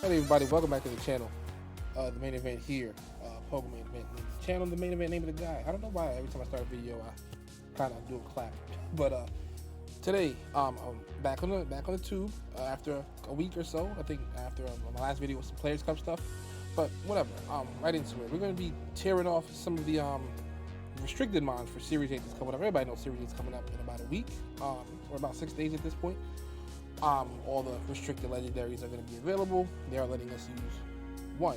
Hey everybody, welcome back to the channel. The main event here, Pokemon event. The channel, the main event, name of the guy. I don't know why every time I start a video, I kind of do a clap. But today, I'm back on the tube after a week or so. I think after my last video with some Players Cup stuff. But whatever, right into it. We're going to be tearing off some of the restricted mons for Series 8 that's coming up. Everybody knows Series 8 is coming up in about a week, or about 6 days at this point. All the restricted legendaries are going to be available. They are letting us use one,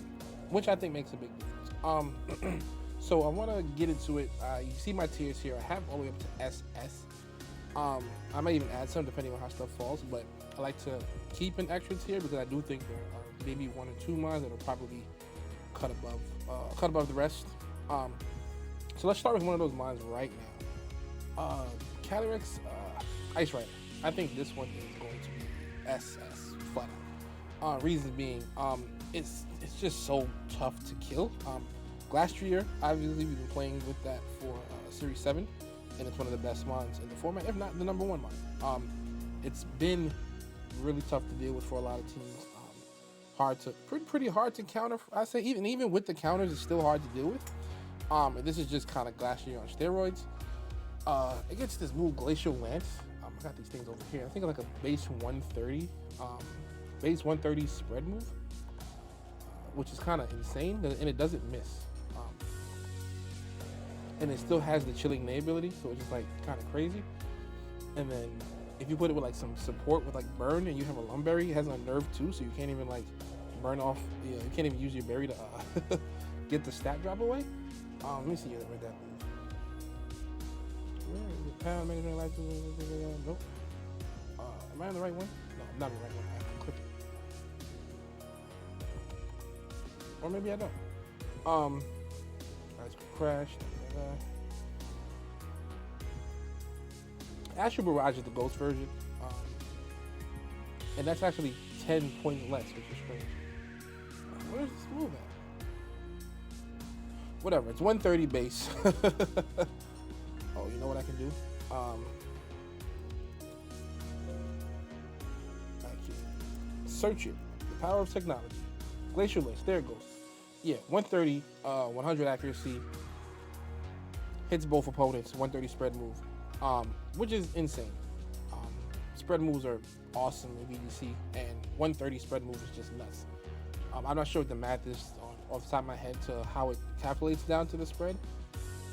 which I think makes a big difference. So I want to get into it. You see my tiers here. I have all the way up to SS. I might even add some depending on how stuff falls, but I like to keep an extra tier because I do think there are maybe one or two mons that will probably cut above the rest. So let's start with one of those mons right now. Calyrex, Ice Rider. I think this one is going to be SS flat out. Reasons being, it's just so tough to kill. Glastrier, obviously we've been playing with that for Series 7, and it's one of the best mons in the format, if not the number one mon. It's been really tough to deal with for a lot of teams. Pretty hard to counter. I say even with the counters, it's still hard to deal with. And this is just kind of Glastrier on steroids. Against this move Glacial Lance. I got these things over here. I think like a base 130, base 130 spread move, which is kind of insane, and it doesn't miss. And it still has the chilling Nay ability, so it's just like kind of crazy. And then if you put it with like some support with like burn, and you have a Lumberry, it has a nerve too, so you can't even like burn off. You can't even use your berry to get the stat drop away. Let me see where that move. Pound, nope. Am I on the right one? No, I'm not on the right one. I have to click it. Or maybe I don't. Let's crash. Astral Barrage is the Ghost version. And that's actually 10 points less, which is strange. Where's this move at? Whatever, it's 130 base. Oh, you know what I can do? I can search it. The power of technology. Glacial List. There it goes. Yeah, 130, 100 accuracy. Hits both opponents. 130 spread move, which is insane. Spread moves are awesome in VGC, and 130 spread move is just nuts. I'm not sure what the math is off the top of my head to how it calculates down to the spread.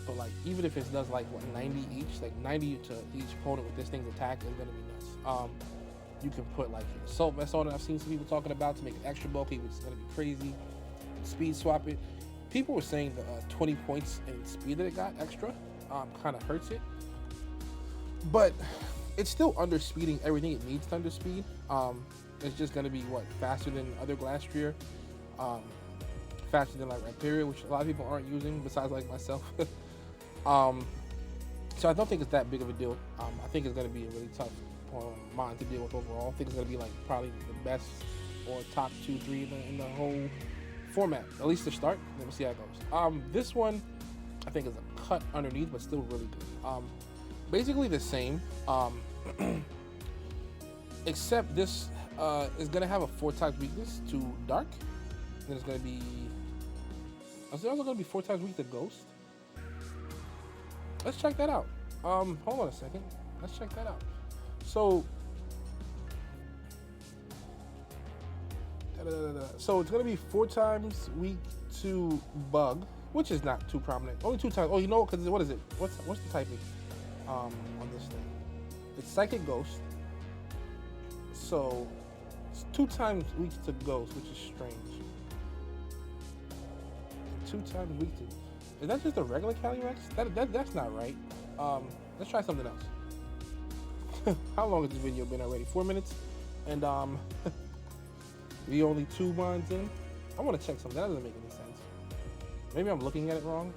But like, even if it does like what 90 each, like 90 to each opponent with this thing's attack is gonna be nuts. You can put like an assault vest on it. I've seen some people talking about to make it extra bulky, which is gonna be crazy. Speed swap it. People were saying the 20 points in speed that it got extra kind of hurts it, but it's still under speeding everything it needs to under speed. It's just gonna be what, faster than other Glastrier, faster than like Rhyperior, which a lot of people aren't using besides like myself. So I don't think it's that big of a deal. I think it's going to be a really tough mon to deal with overall. I think it's going to be like probably the best or top 2-3 in the whole format, at least to start. Let me see how it goes. This one I think is a cut underneath, but still really good. Basically the same, except this is going to have a 4x weakness to Dark. And it's going to be, it's also going to be 4x weak to Ghost. Let's check that out. Hold on a second. Let's check that out. So, so it's gonna be 4 times weak to Bug, which is not too prominent. Only 2 times. Oh, you know, because what is it? What's the typing on this thing? It's Psychic Ghost. So it's 2 times weak to Ghost, which is strange. 2 times weak to. Is that just a regular Calyrex? That's not right. Let's try something else. How long has this video been already? 4 minutes? And we only 2 mons in. I want to check something. That doesn't make any sense. Maybe I'm looking at it wrong.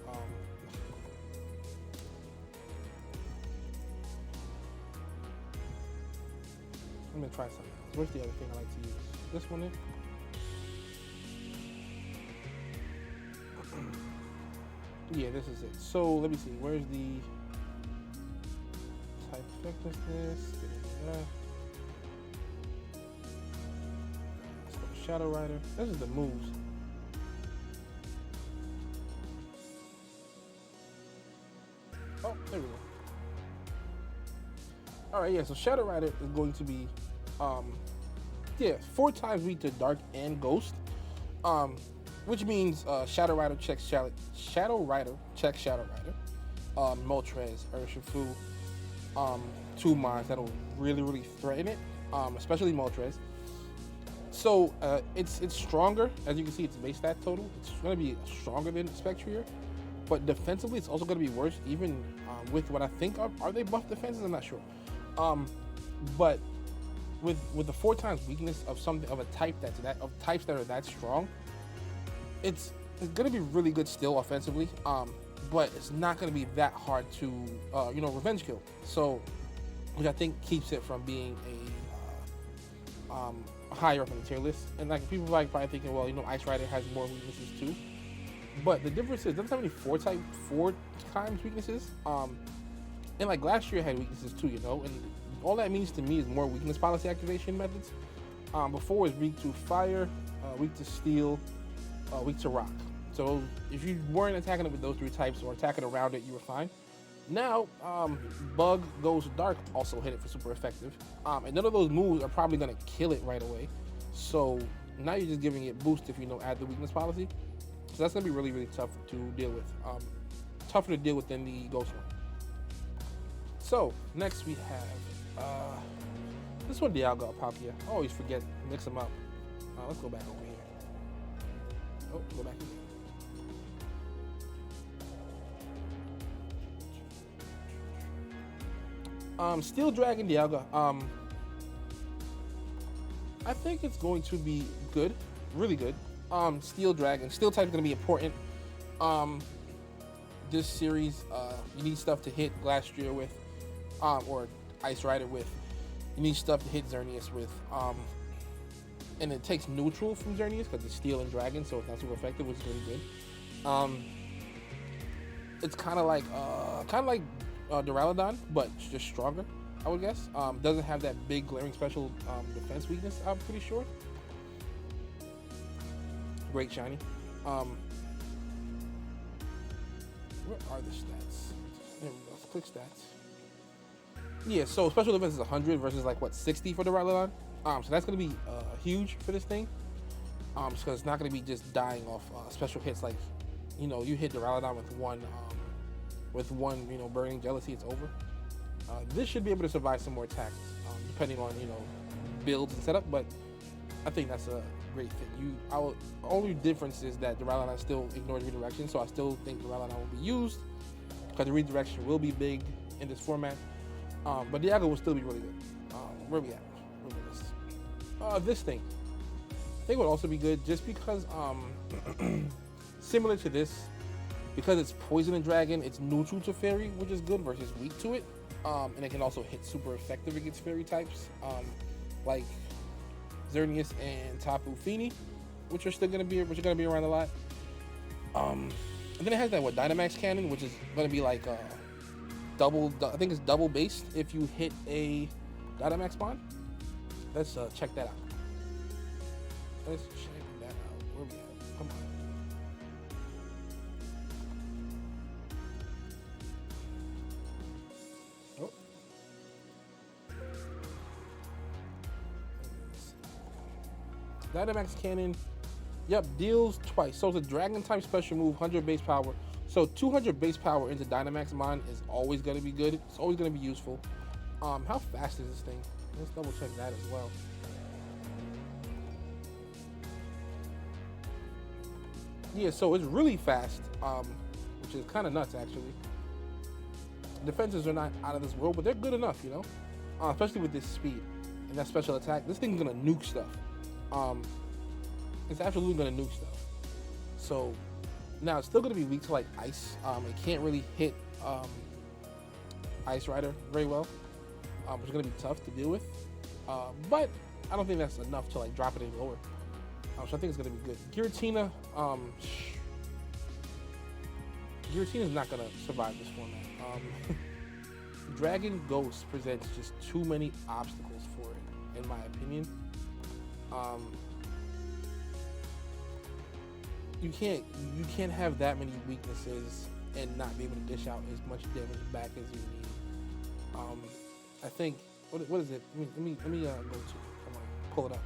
I'm gonna try something else. Where's the other thing I like to use? This one in? Yeah, this is it. So let me see. Where's the type effectiveness? Shadow Rider. This is the moves. Oh, there we go. Alright, yeah, so Shadow Rider is going to be, yeah, 4 times weak to Dark and Ghost. Which means Shadow Rider checks Shadow Rider. Moltres, Urshifu, 2 Mons that'll really threaten it, especially Moltres. So it's stronger. As you can see, its base stat total. It's going to be stronger than Spectrier, but defensively, it's also going to be worse. Even with what I think are they buff defenses? I'm not sure. But with the 4 times weakness of something of a type of types that are that strong, it's going to be really good still offensively. But it's not going to be that hard to revenge kill. So, which I think keeps it from being a higher up on the tier list. And like people like probably thinking, well, Ice Rider has more weaknesses too. But the difference is it doesn't have any 4 times weaknesses. And like last year had weaknesses too, and all that means to me is more weakness policy activation methods. Before it was weak to fire, weak to steel, weak to rock. So if you weren't attacking it with those 3 types or attacking around it, you were fine. Now, Bug, Ghost, Dark also hit it for super effective. And none of those moves are probably going to kill it right away. So now you're just giving it boost if add the weakness policy. So that's going to be really tough to deal with. Tougher to deal with than the Ghost one. So next we have this one, Dialga Palkia. I always forget, mix them up. Let's go back over here. Oh, go back again. Steel Dragon Dialga. I think it's going to be good, really good. Steel Dragon, Steel type is going to be important. This series, you need stuff to hit Glastrier with, or Ice Rider with. You need stuff to hit Xerneas with. And it takes neutral from Xerneas because it's Steel and Dragon, so it's not super effective, which is really good. It's kind of like Duraludon, but just stronger, I would guess. Doesn't have that big glaring special defense weakness, I'm pretty sure. Great shiny. Where are the stats? There we go. Click stats. Yeah, so special defense is 100 versus 60 for Duraludon. So that's gonna be huge for this thing. Because it's not gonna be just dying off special hits like, you hit Duraludon with one, burning jealousy, it's over. This should be able to survive some more attacks, depending on, builds and setup, but I think that's a great thing. Only difference is that Duraludon still ignores redirection, so I still think Duraludon will be used, because the redirection will be big in this format. But Dialga will still be really good. Where are we at? This thing. I think would also be good, just because, similar to this, because it's Poison and Dragon, it's neutral to Fairy, which is good, versus weak to it. And it can also hit super effective against Fairy types, like Xerneas and Tapu Fini, which are gonna be around a lot. And then it has that Dynamax Cannon, which is gonna be like double. I think it's double based if you hit a Dynamax spawn. Let's check that out. Where we at? Come on. Dynamax Cannon, yep, deals twice. So it's a Dragon type special move, 100 base power. So 200 base power into Dynamax Mon is always going to be good. It's always going to be useful. How fast is this thing? Let's double check that as well. Yeah, so it's really fast, which is kind of nuts actually. Defenses are not out of this world, but they're good enough, especially with this speed and that special attack. This thing's gonna nuke stuff. It's absolutely gonna nuke stuff. So now it's still gonna be weak to ice. It can't really hit Ice Rider very well, which is gonna be tough to deal with. But I don't think that's enough to drop it any lower. So I think it's gonna be good. Giratina, Giratina's not gonna survive this format. Dragon Ghost presents just too many obstacles for it, in my opinion. you can't have that many weaknesses and not be able to dish out as much damage back as you need. I think what is it? Let me go to it. Come on, pull it up.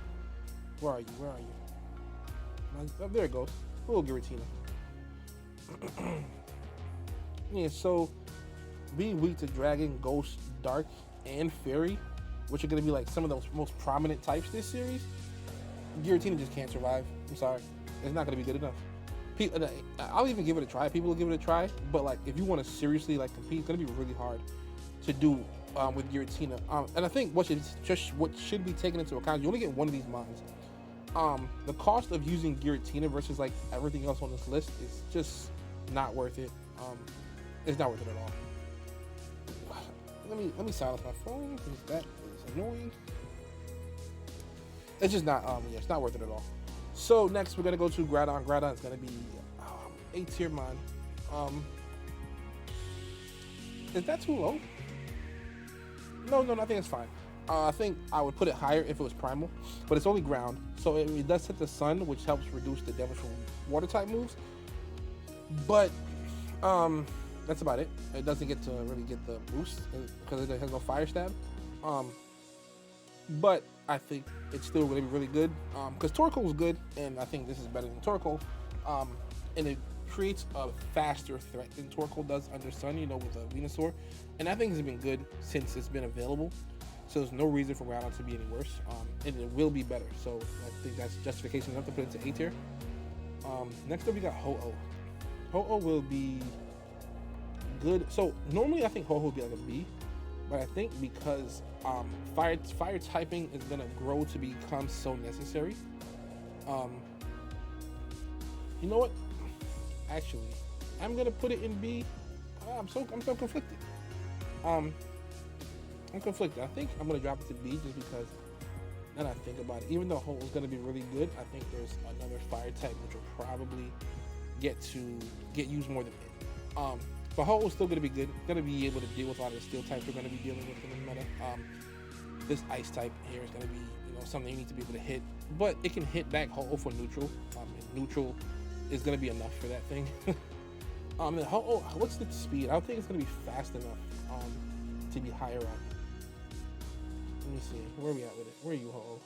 Where are you? Oh, there it goes. Little Giratina. Yeah, so being weak to Dragon, Ghost, Dark, and Fairy, which are going to be like some of those most prominent types this series, Giratina just can't survive. I'm sorry. It's not going to be good enough. I'll even give it a try. People will give it a try, but like if you want to seriously like compete, it's going to be really hard to do with Giratina. And I think what should be taken into account, you only get one of these Mons. The cost of using Giratina versus like everything else on this list is just not worth it. It's not worth it at all. Let me silence my phone because that is annoying. It's just not yeah, it's not worth it at all. So next we're gonna go to Groudon. Groudon is gonna be A tier Mon. Is that too low? No, I think it's fine. I think I would put it higher if it was primal, but it's only ground, so it does hit the sun, which helps reduce the damage from water type moves. But that's about it. It doesn't get to really get the boost because it has no fire stab. But I think it's still really good because Torkoal is good, and I think this is better than Torkoal. And it creates a faster threat than Torkoal does under Sun, you know, with a Venusaur. And I think it's been good since it's been available. So there's no reason for Groudon to be any worse. And it will be better. So I think that's justification enough to put it into A tier. Next up we got Ho-Oh. Ho-Oh will be good. So normally I think Ho-Oh would be like a B. But I think because fire typing is going to grow to become so necessary. You know what? Actually, I'm going to put it in B. I'm so conflicted. I'm conflicted. I think I'm going to drop it to B just because then I think about it. Even though Ho is going to be really good, I think there's another fire type which will probably get used more than it. But Ho is still going to be good. Going to be able to deal with a lot of the steel types we're going to be dealing with in the meta. This ice type here is going to be, you know, something you need to be able to hit, but it can hit back Ho for neutral. And neutral is going to be enough for that thing. And Ho, what's the speed? I don't think it's going to be fast enough to be higher up. Let me see. Where are we at with it? Where are you, Ho?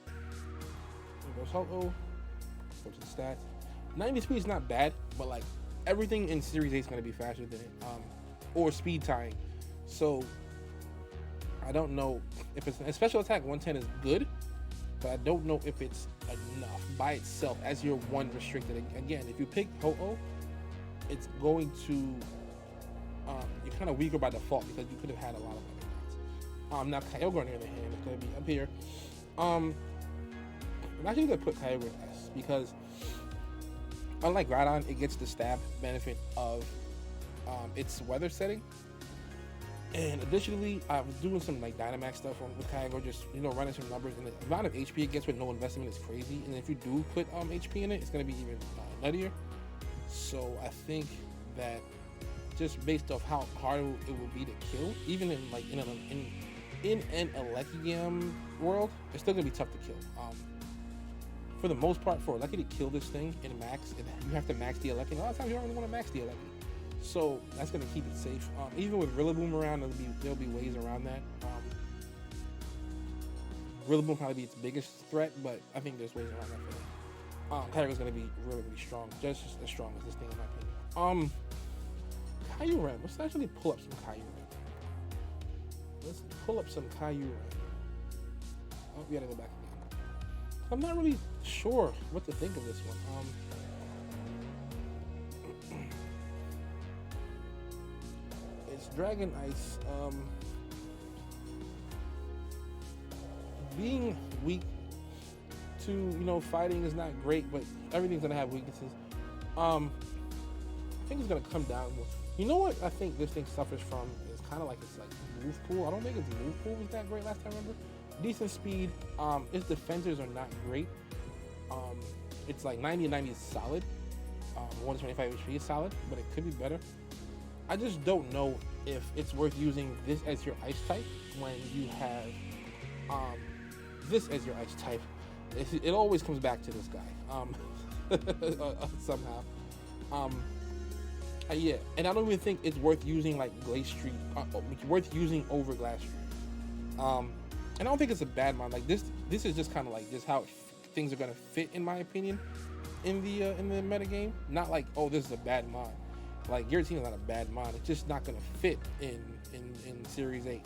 There goes Ho. Go to the stats. 90 speed is not bad, but like everything in Series 8 is going to be faster than it, or speed tying. So I don't know if it's a special attack 110 is good, but I don't know if it's enough by itself as your one restricted. Again, if you pick Ho-Oh, it's going to you're kind of weaker by default because you could have had a lot of other ones. Now Kyogre on the other hand is going to be up here. I'm actually going to put Kyogre in S because unlike Groudon, it gets the stab benefit of its weather setting. And additionally, I was doing some like Dynamax stuff with Kyogre, just, you know, running some numbers, and the amount of HP it gets with no investment is crazy. And if you do put HP in it, it's going to be even nuttier. So I think that just based off how hard it will be to kill, even in like in an Elekium world, it's still going to be tough to kill. For the most part, for Lucky to kill this thing in max, you have to max the Elekium. A lot of times you don't really want to max the Elekium. So that's going to keep it safe. Even with Rillaboom around, there'll be ways around that. Rillaboom probably be its biggest threat, but I think there's ways around that for that. Kyogre's going to be really strong, just as strong as this thing in my opinion. Kyurem. Let's actually pull up some Kyurem. Let's pull up some Kyurem. Oh, we got to go back again. I'm not really sure what to think of this one. It's Dragon Ice. Being weak to, you know, fighting is not great, but everything's gonna have weaknesses. I think it's gonna come down. You know what I think this thing suffers from is kind of like its like move pool. I don't think its move pool was that great last time. Remember, decent speed. Its defenders are not great. It's like 90 and 90 is solid. 125 HP is solid, but it could be better. I just don't know if it's worth using this as your ice type when you have this as your ice type. It always comes back to this guy. somehow. Yeah, and I don't even think it's worth using like Glaze Street. It's worth using over Glass Street. And I don't think it's a bad mod. Like this is just kind of like just how things are gonna fit, in my opinion, in the meta game. Not like, oh, this is a bad mod. Like Guillotine is not a bad mod. It's just not gonna fit in Series 8.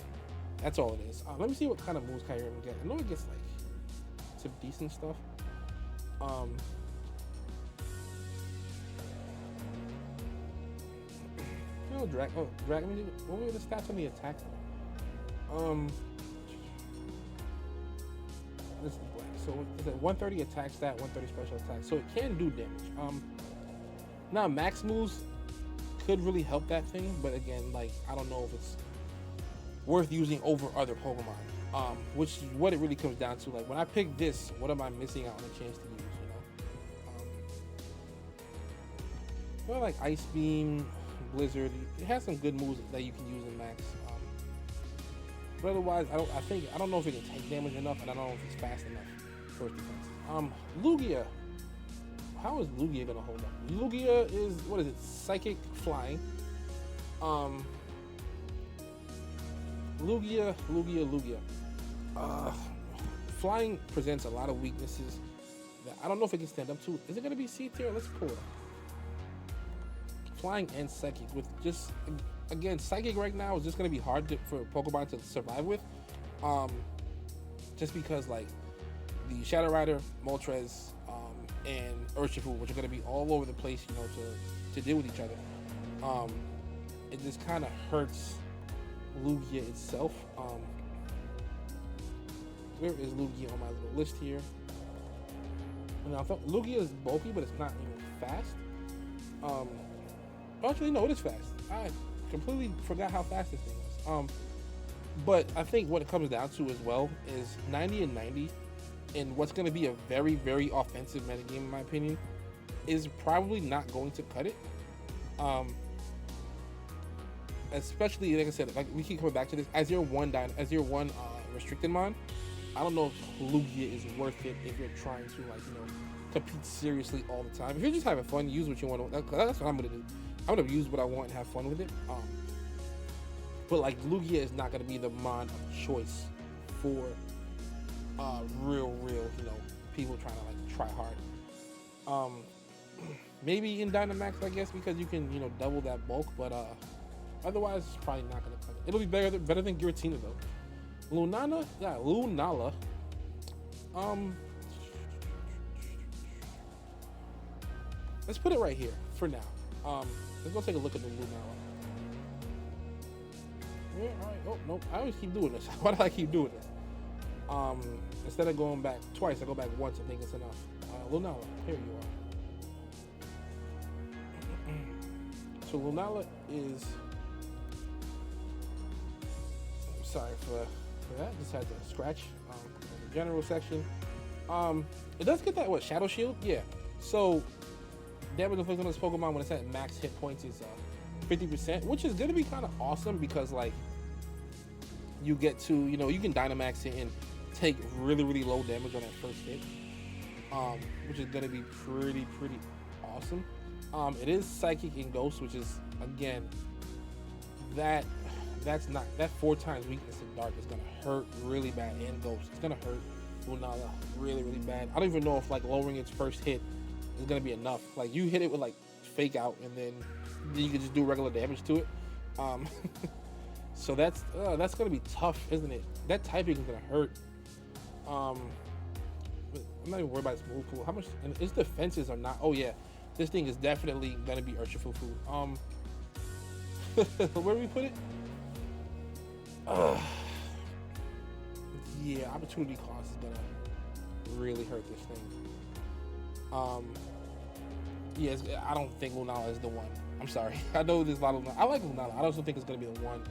That's all it is. Let me see what kind of moves Kyurem get. I know it gets like some decent stuff. No, drag. Oh, drag. What were the stats on the attack? This is black. So it's a 130 attack stat, 130 special attack. So it can do damage. Now max moves could really help that thing, but again, like I don't know if it's worth using over other Pokemon. Which is what it really comes down to. Like when I pick this, what am I missing out on a chance to use? Well, like Ice Beam, Blizzard, it has some good moves that you can use in max. But otherwise, I don't know if it can take damage enough, and I don't know if it's fast enough for its defense. Lugia. How is Lugia gonna hold up? Lugia is, what is it? Psychic Flying. Lugia. Flying presents a lot of weaknesses that I don't know if it can stand up to. Is it gonna be C tier? Let's pull it up. Flying and Psychic with just, again, Psychic right now is just going to be hard for Pokemon to survive with. Just because, like, the Shadow Rider, Moltres, and Urshifu, which are going to be all over the place, you know, to deal with each other. It just kind of hurts Lugia itself. Where is Lugia on my little list here? And I thought Lugia is bulky, but it's not even fast. Actually, no, it is fast. I completely forgot how fast this thing is. But I think what it comes down to as well is 90 and 90, and what's going to be a very, very offensive metagame, in my opinion, is probably not going to cut it. Especially, like I said, like we keep coming back to this, as your one restricted mon, I don't know if Lugia is worth it if you're trying to, like, you know, compete seriously all the time. If you're just having fun, use what you want to. That's what I'm gonna do. I'm gonna use what I want and have fun with it. But like Lugia is not gonna be the mon of choice for real, you know, people trying to like try hard. Maybe in Dynamax, I guess, because you can, you know, double that bulk, but otherwise it's probably not gonna cut it. It'll be better than Giratina though. Lunala. Let's put it right here for now. Let's go take a look at the Lunala. Yeah, all right. Oh nope, I always keep doing this. Why do I keep doing this? Instead of going back twice, I go back once and think it's enough. Lunala, here you are. So Lunala is. I'm sorry for that. Just had to scratch the general section. It does get that Shadow Shield, yeah. So damage inflicted on this Pokemon when it's at max hit points is 50%, which is gonna be kind of awesome because like you get to, you know, you can Dynamax it and take really low damage on that first hit, which is gonna be pretty awesome. It is Psychic and Ghost, which is again that's not that 4 times weakness in Dark is gonna hurt really bad, and Ghost it's gonna hurt Lunala really bad. I don't even know if like lowering its first hit is gonna be enough. Like you hit it with like Fake Out and then you can just do regular damage to it. So that's gonna be tough, isn't it? That typing is gonna hurt. But I'm not even worried about its move pool. How much? And its defenses are not. Oh yeah, this thing is definitely gonna be Urshifu food. Where do we put it? Yeah, opportunity cost is gonna really hurt this thing. Yeah, I don't think Lunala is the one. I'm sorry. I know there's a lot of Lunala. I like Lunala. I also think it's gonna be the one.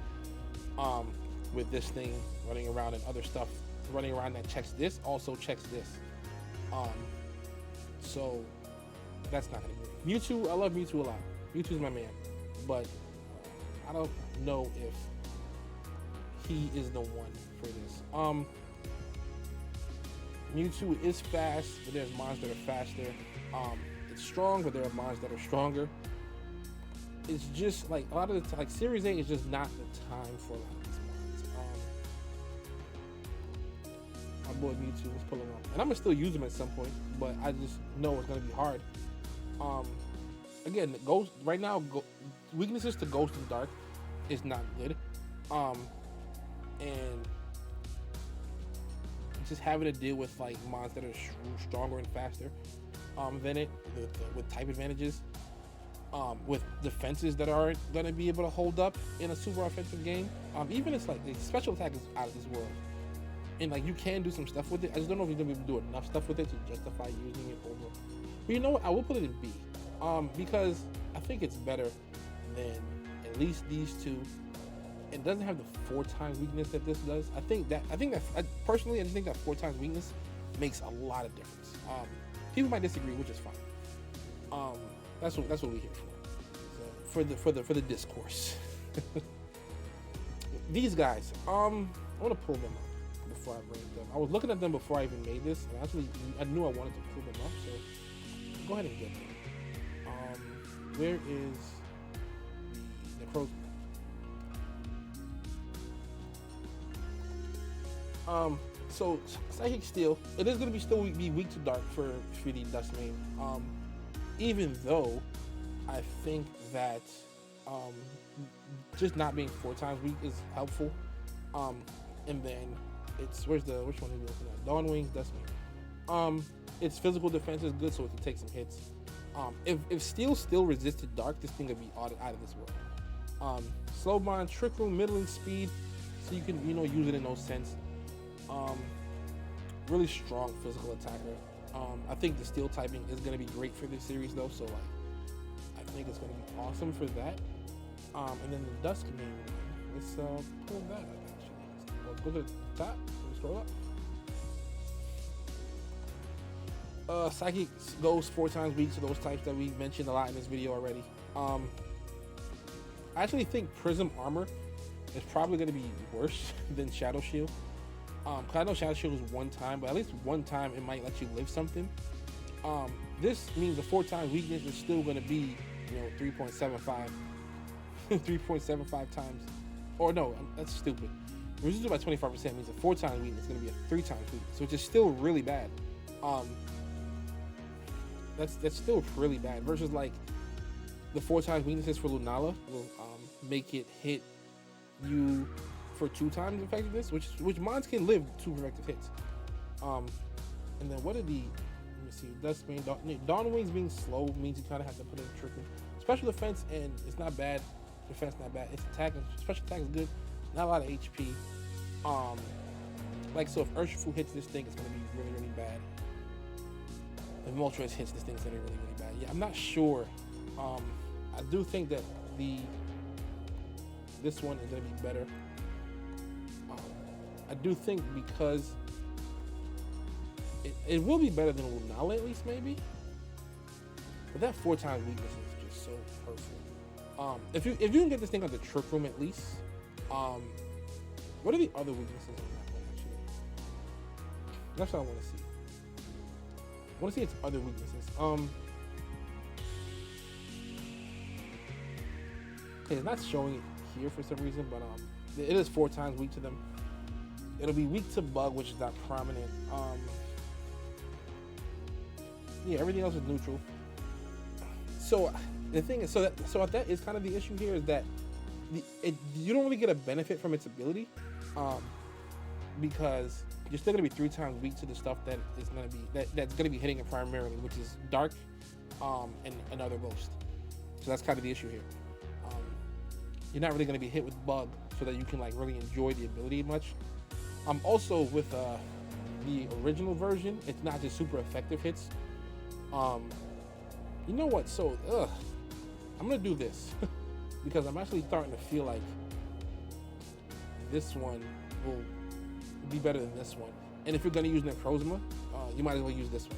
With this thing running around and other stuff running around that checks this, also checks this. So that's not gonna be it. Mewtwo, I love Mewtwo a lot. Mewtwo's my man, but I don't know if he is the one for this. Mewtwo is fast, but there's Mons that are faster. it's strong, but there are Mons that are stronger. It's just like a lot of the like Series 8 is just not the time for a lot of these Mons. My boy Mewtwo was pulling up, and I'm gonna still use them at some point, but I just know it's gonna be hard. Again, Ghost right now, weaknesses to Ghost and Dark is not good, and just having to deal with like Mons that are stronger and faster than it with type advantages, with defenses that aren't gonna be able to hold up in a super offensive game. Even it's like the special attack is out of this world, and like you can do some stuff with it. I just don't know if you're gonna be able to do enough stuff with it to justify using it over. But you know what? I will put it in B, because I think it's better than at least these two. It doesn't have the 4 times weakness that this does. I think that personally, I think that 4 times weakness makes a lot of difference. People might disagree, which is fine. That's what we're here for. So for the discourse. These guys, I want to pull them up before I bring them. I was looking at them before I even made this, and actually I knew I wanted to pull them up. So go ahead and get them. Where is the pros? So Psychic Steel, it is going to be still be weak to Dark for the Dustmane. Even though I think that just not being 4 times weak is helpful. And then it's which one are we looking at? Dawnwing, Dustmane. Its physical defense is good, so it can take some hits. If Steel still resisted Dark, this thing would be out of this world. Slow Bond, Trick Room, middling speed, so you can use it in those sense. Really strong physical attacker. I think the Steel typing is going to be great for this series though, so like I think it's going to be awesome for that. And then the Duskmane, let's pull that up actually. Let's go to the top, let's scroll up. Psychic goes 4 times weak to those types that we mentioned a lot in this video already. I actually think Prism Armor is probably going to be worse than Shadow Shield. Cause I know Shadow Shield was 1 time, but at least 1 time it might let you live something. This means the 4 times weakness is still going to be 3.75 3.75 times, or no, that's stupid. Reduced by 25% means a 4 times weakness is going to be a 3 times weakness, which is still really bad. That's still really bad versus like the 4 times weaknesses for Lunala will make it hit you for 2 times effectiveness, which Mons can live 2 effective hits. And then what are the, let me see, Dustmane, Dawnwings being slow means you kind of have to put in Trick Room. Special defense, and it's not bad. Defense not bad. Its attack, special attack is good. Not a lot of HP. Like so, if Urshifu hits this thing, it's gonna be really, really bad. If Moltres hits this thing, it's gonna be really, really bad. Yeah, I'm not sure. I do think that this one is gonna be better. I do think because it will be better than Lunala at least, maybe. But that 4 times weakness is just so hurtful. If you can get this thing on the Trick Room at least, what are the other weaknesses on that one actually? That's what I want to see. I want to see its other weaknesses. Okay, it's not showing it here for some reason, but it is 4 times weak to them. It'll be weak to Bug, which is not prominent. Yeah, everything else is neutral. So the thing is, so that is kind of the issue here, is that you don't really get a benefit from its ability, because you're still gonna be 3 times weak to the stuff that is gonna be that's gonna be hitting it primarily, which is Dark, and another Ghost. So that's kind of the issue here. You're not really gonna be hit with Bug, so that you can like really enjoy the ability much. Also with the original version, it's not just super effective hits. You know what? So I'm gonna do this because I'm actually starting to feel like this one will be better than this one. And if you're gonna use Necrozma, you might as well use this one.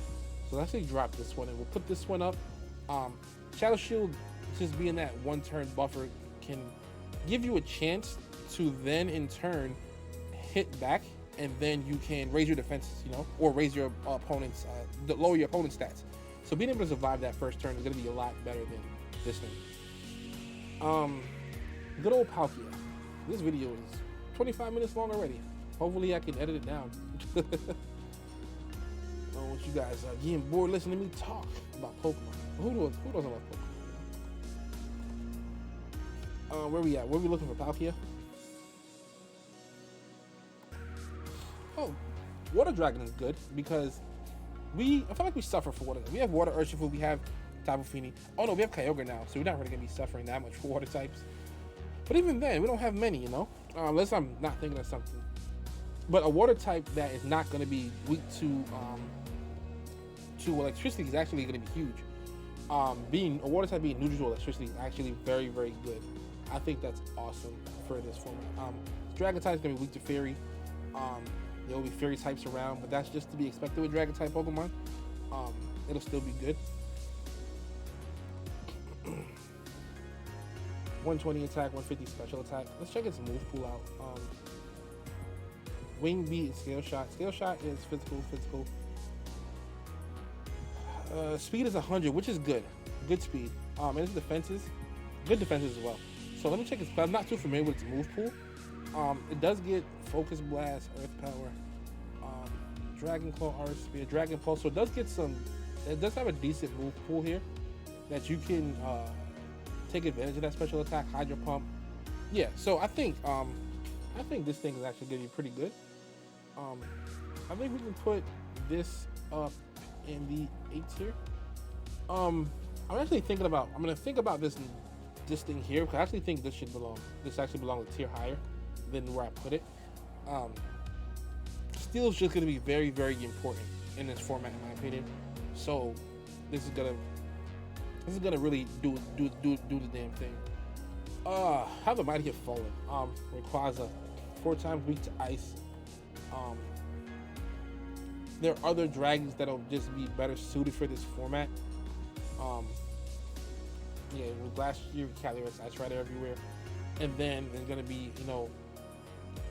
So let's actually drop this one and we'll put this one up. Shadow Shield, just being that 1 turn buffer, can give you a chance to then in turn hit back, and then you can raise your defenses, or raise your opponent's, lower your opponent's stats. So being able to survive that first turn is going to be a lot better than this thing. Good old Palkia. This video is 25 minutes long already. Hopefully I can edit it down. I don't want you guys getting bored listening to me talk about Pokemon. Who doesn't love Pokemon? Where we at? Where we looking for Palkia? Oh, Water Dragon is good because I feel like we suffer for water. We have Water Urshifu, we have Tapu Fini. Oh no, we have Kyogre now, so we're not really gonna be suffering that much for water types. But even then, we don't have many, you know? Unless I'm not thinking of something. But a water type that is not gonna be weak to electricity is actually gonna be huge. Being a water type being neutral to electricity is actually very, very good. I think that's awesome for this format. Dragon type is gonna be weak to Fairy. There will be Fairy types around, but that's just to be expected with Dragon type Pokemon. It'll still be good. 120 attack, 150 special attack. Let's check its move pool out. Wing Beat and Scale Shot. Scale Shot is physical. Speed is 100, which is good. Good speed. And its defenses, good defenses as well. So let me check its. I'm not too familiar with its move pool. It does get Focus Blast, Earth Power, Dragon Claw, Art Spear, Dragon Pulse. So it does get some. It does have a decent move pool here that you can take advantage of that special attack, Hydro Pump. Yeah. So I think this thing is actually going to be pretty good. I think we can put this up in the 8 tier. I'm actually thinking about. I'm going to think about this thing here because I actually think this actually belong a tier higher than where I put it. Steel is just going to be very, very important in this format, in my opinion. So this is gonna really do the damn thing. How the mighty have fallen. Rayquaza, 4 times weak to ice. There are other dragons that'll just be better suited for this format. Yeah, with last year Calyrex, Ice Rider everywhere, and then there's gonna be, you know,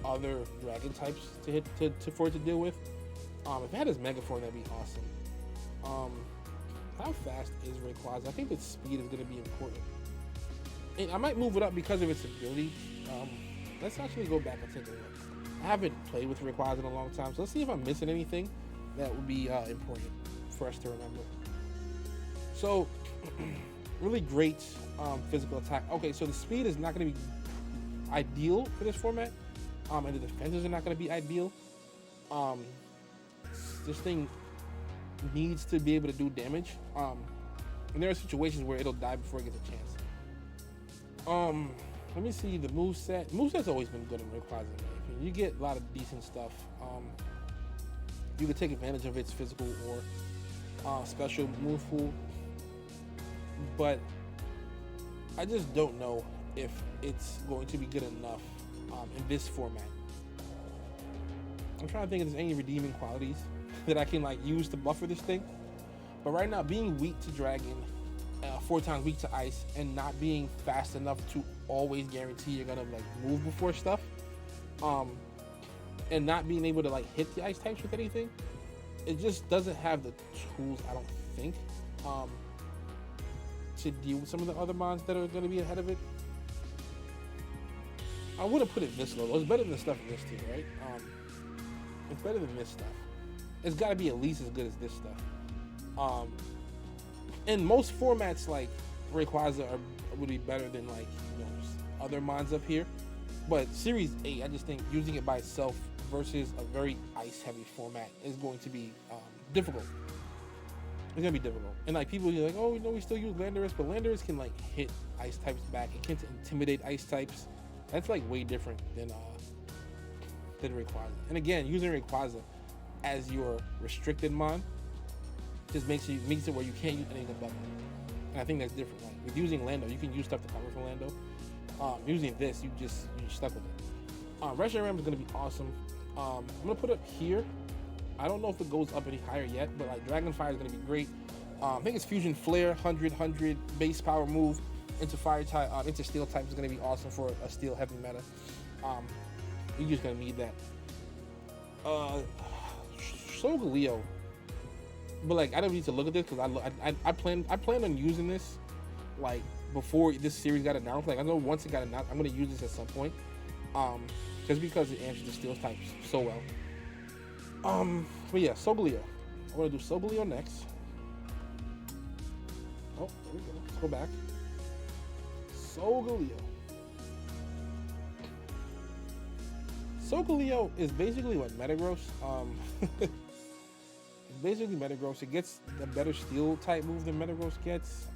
other dragon types for it to deal with. If it had his Mega Form, that'd be awesome. How fast is Rayquaza? I think its speed is gonna be important, and I might move it up because of its ability. Let's actually go back and take a look. I haven't played with Rayquaza in a long time, so let's see if I'm missing anything that would be important for us to remember. So. Really great physical attack. Okay, so the speed is not going to be ideal for this format, and the defenses are not going to be ideal. This thing needs to be able to do damage, and there are situations where it'll die before it gets a chance. Let me see the moveset. Moveset's always been good in Rayquaza, in my opinion. You get a lot of decent stuff. You can take advantage of its physical or special move pool. But I just don't know if it's going to be good enough in this format. I'm trying to think if there's any redeeming qualities that I can like use to buffer this thing. But right now, being weak to Dragon, 4 times weak to Ice, and not being fast enough to always guarantee you're gonna like move before stuff, and not being able to like hit the Ice types with anything, it just doesn't have the tools, I don't think. To deal with some of the other mons that are going to be ahead of it. I wouldn't put it this low. It's better than the stuff in this tier, right? It's better than this stuff. It's got to be at least as good as this stuff. In most formats, like Rayquaza would be better than like, you know, other mons up here. But Series 8, I just think using it by itself versus a very ice-heavy format is going to be difficult. It's gonna be difficult, and like people are like, oh, you know, we still use Landorus, but Landorus can like hit ice types back. It can't intimidate ice types. That's like way different than Rayquaza. And again, using Rayquaza as your restricted mon just makes it where you can't use anything but. And I think that's different. Like with using Lando, you can use stuff to cover for Lando. Using this, you're stuck with it. Reshiram is gonna be awesome. I'm gonna put it here. I don't know if it goes up any higher yet, but like Dragon Fire is going to be great. I think it's Fusion Flare, 100 base power move into Fire type, into Steel type is going to be awesome for a Steel heavy meta. You're just going to need that. Solgaleo. But like, I don't need to look at this because I plan on using this like before this series got announced. Like I know once it got announced, I'm gonna use this at some point. Just because it answers the steals types so well. But yeah, Solgaleo. I'm gonna do Solgaleo next. Oh, there we go. Let's go back. Solgaleo. Solgaleo is basically what Metagross. It's basically Metagross. It gets the better steel type move than Metagross gets.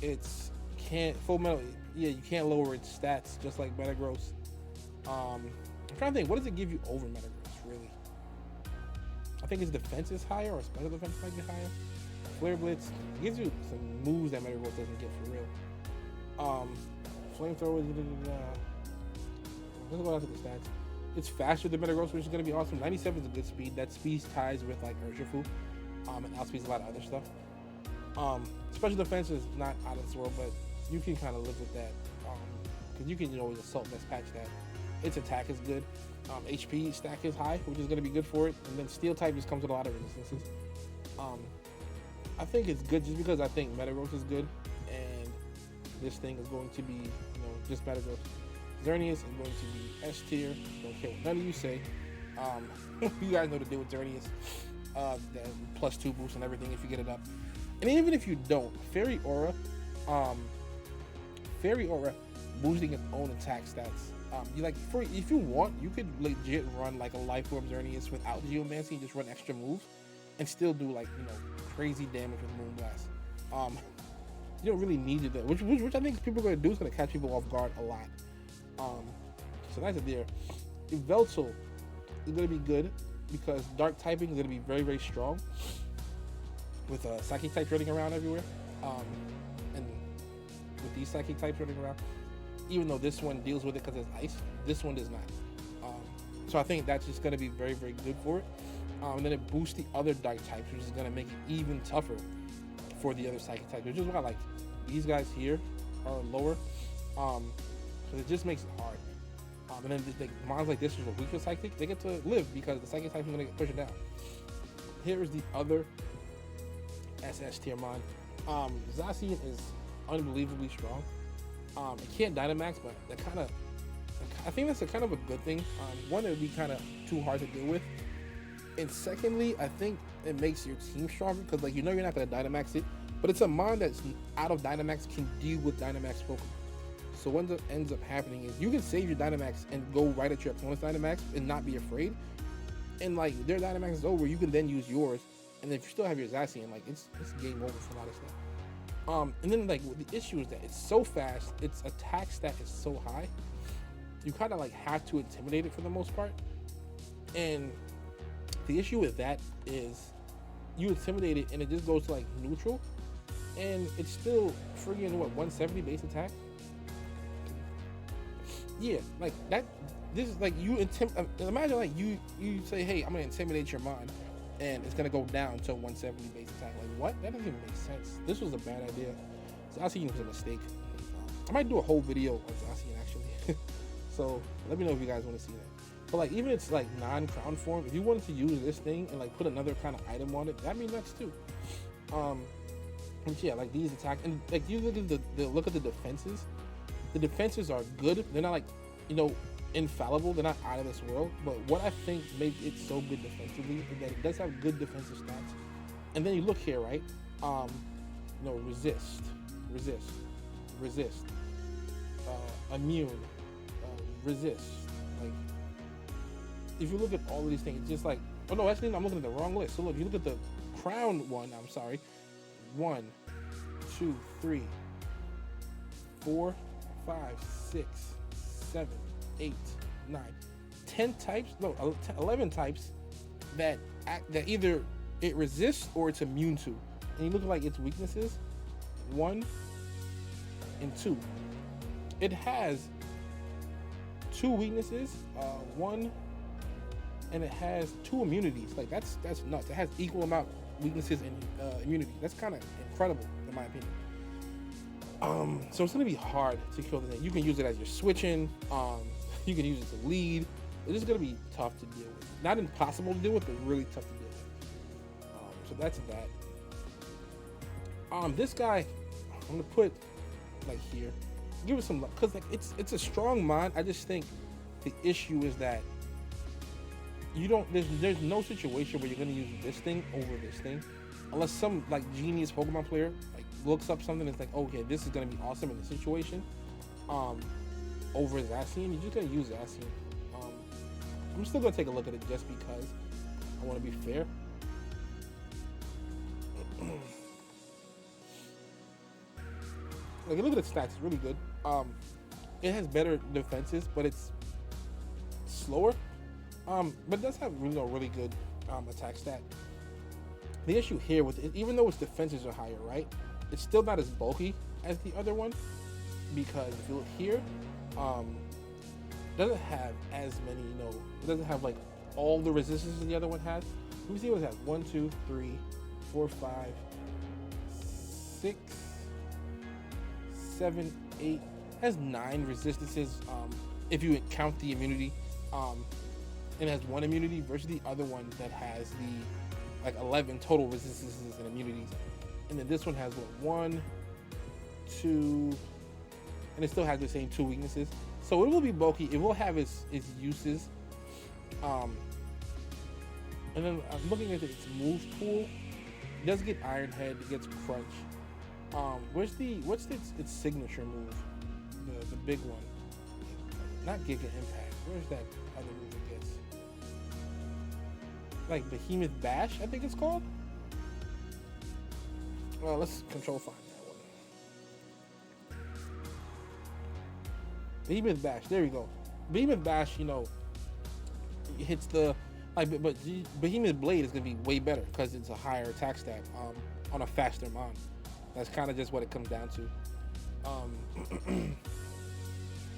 It's can't full metal. Yeah, you can't lower its stats just like Metagross. I'm trying to think, what does it give you over Metagross, really? I think its defense is higher, or special defense might be higher. Flare Blitz gives you some moves that Metagross doesn't get for real. Flamethrower. Let's go down to the stats. It's faster than Metagross, which is going to be awesome. 97 is a good speed. That speed ties with like Urshifu, and outspeeds a lot of other stuff. Special defense is not out of this world, but you can kind of live with that, because you can always assault best patch that. Its attack is good. HP stack is high, which is going to be good for it. And then steel type just comes with a lot of resistances. I think it's good just because I think Metagross is good, and this thing is going to be, just Metagross. Xerneas is going to be S tier. Don't care what none of you say. You guys know the deal with Xerneas. The +2 boost and everything if you get it up. And even if you don't, Fairy Aura boosting its own attack stats. If you want, you could legit run like a Life Orb Xerneas without Geomancy and just run extra moves and still do crazy damage with Moonblast. You don't really need it though, which I think people are gonna do is gonna catch people off guard a lot. So that's it there. Yveltal is gonna be good because dark typing is gonna be very, very strong with psychic types running around everywhere. And with these psychic types running around, even though this one deals with it because it's ice, this one does not. So I think that's just gonna be very, very good for it. And then it boosts the other dark types, which is gonna make it even tougher for the other psychic types, which is why these guys here are lower. Because it just makes it hard. And then Mons like this, which are weak with psychic, they get to live because the psychic type is gonna get pushed down. Here is the other SS tier Mon. Zacian is unbelievably strong. It can't Dynamax, but I think that's kind of a good thing. One, it would be kind of too hard to deal with. And secondly, I think it makes your team stronger because you're not gonna Dynamax it, but it's a Mon that's out of Dynamax can deal with Dynamax Pokemon. So what ends up happening is you can save your Dynamax and go right at your opponent's Dynamax and not be afraid. And their Dynamax is over, you can then use yours. And if you still have your Zacian, it's game over for a lot of stuff. And then the issue is that it's so fast, its attack stat is so high, you kind of have to intimidate it for the most part. And the issue with that is you intimidate it and it just goes to neutral, and it's still friggin' 170 base attack. Yeah, that. This is you imagine you say, hey, I'm gonna intimidate your Mon, and it's gonna go down to 170 base attack. What? That doesn't even make sense. This was a bad idea. Zacian was a mistake. I might do a whole video on Zacian actually. So let me know if you guys want to see that. But even it's non-crown form, if you wanted to use this thing and put another kind of item on it, that'd be nuts too. And yeah, these attack and you look at the defenses. The defenses are good. They're not infallible. They're not out of this world. But what I think makes it so good defensively is that it does have good defensive stats. And then you look here, right? Resist, immune, resist. If you look at all of these things, it's just oh no, actually I'm looking at the wrong list. So look, you look at the crown one. I'm sorry. 1, 2, 3, 4, 5, 6, 7, 8, 9, 10 types. No, 11 types that either it resists or it's immune to. And you look at its weaknesses. 1 and 2. It has 2 weaknesses. 1. And it has 2 immunities. That's nuts. It has equal amount weaknesses and immunity. That's kind of incredible in my opinion. So it's gonna be hard to kill the thing. You can use it as you're switching. You can use it to lead. It's just gonna be tough to deal with. Not impossible to deal with, but really tough to deal with. So that's that. This guy, I'm gonna put like here. Give it some luck, cause like it's a strong mod. I just think the issue is that you don't. There's no situation where you're gonna use this thing over this thing, unless some like genius Pokemon player like looks up something that's like, okay, this is gonna be awesome in this situation. Over Zacian, you're just gonna use Zacian. I'm still gonna take a look at it just because I want to be fair. Like, look at the stats; it's really good. It has better defenses, but it's slower. But it does have really good attack stat. The issue here with it, even though its defenses are higher, right? It's still not as bulky as the other one, because if you look here, it doesn't have as many, it doesn't have like all the resistances the other one has. Let me see what it has. 1, 2, 3, 4, 5, 6, 7, 8. It has 9 resistances. If you count the immunity, it has 1 immunity versus the other one that has the like 11 total resistances and immunities. And then this one has what, 1, 2, and it still has the same 2 weaknesses. So it will be bulky. It will have its uses. And then I'm looking at its moves pool. It does get Iron Head. It gets Crunch. What's its signature move? The big one. Not Giga Impact. Where's that other move it gets? Like Behemoth Bash, I think it's called. Well, let's control find that one. Behemoth Bash. There we go. Behemoth Bash. It hits the but Behemoth Blade is gonna be way better because it's a higher attack stat on a faster mon. That's kind of just what it comes down to.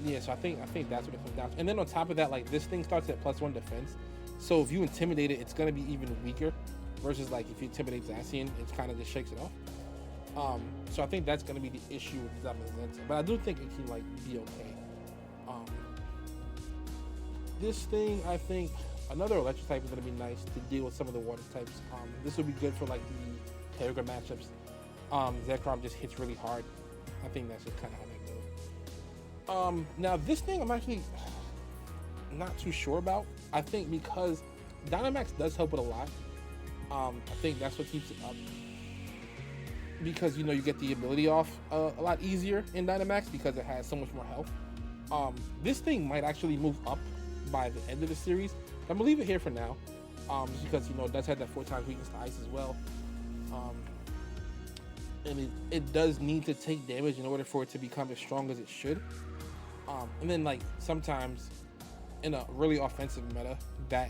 Yeah, so I think that's what it comes down to. And then on top of that, like this thing starts at +1 defense. So if you intimidate it, it's gonna be even weaker. Versus like if you intimidate Zacian, it kind of just shakes it off. So I think that's gonna be the issue with Zamazenta. But I do think it can like be okay. This thing, I think another electric type is gonna be nice to deal with some of the water types. This would be good for like the Telegram matchups. Zekrom just hits really hard. I think that's just kind of how that goes. Now this thing I'm actually not too sure about. I think because Dynamax does help it a lot. I think that's what keeps it up. Because you get the ability off a lot easier in Dynamax because it has so much more health. This thing might actually move up by the end of the series. I'm gonna leave it here for now. Just because it does have that 4 times weakness to ice as well. And it does need to take damage in order for it to become as strong as it should. And then like sometimes in a really offensive meta, that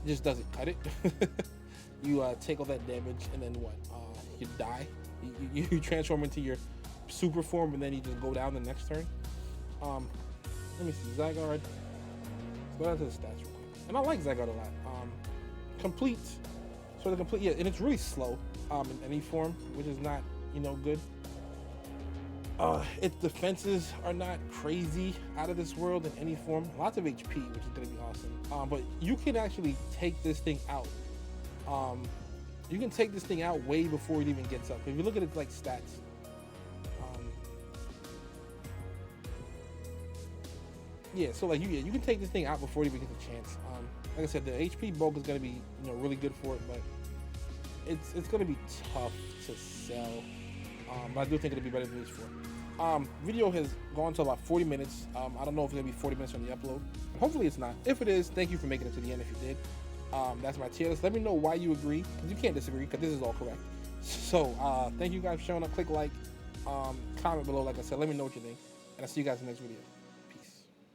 just doesn't cut it. You take all that damage and then what? You die. You transform into your super form and then you just go down the next turn. Let me see, Zygarde. Let's go down to the stats real quick. And I like Zygarde a lot. Complete, yeah, and it's really slow in any form, which is not good. Its defenses are not crazy out of this world in any form. Lots of HP, which is gonna be awesome. But you can actually take this thing out. You can take this thing out way before it even gets up. If you look at its like stats, yeah. So like you can take this thing out before it even gets a chance. Like I said, the HP bulk is gonna be really good for it, but it's gonna be tough to sell. But I do think it'll be better than these 4. Video has gone to about 40 minutes. I don't know if it's gonna be 40 minutes on the upload. Hopefully it's not. If it is, thank you for making it to the end if you did. That's my tier list. Let me know why you agree, because you can't disagree, because this is all correct. So thank you guys for showing up. Click like, comment below, like I said. Let me know what you think, and I'll see you guys in the next video.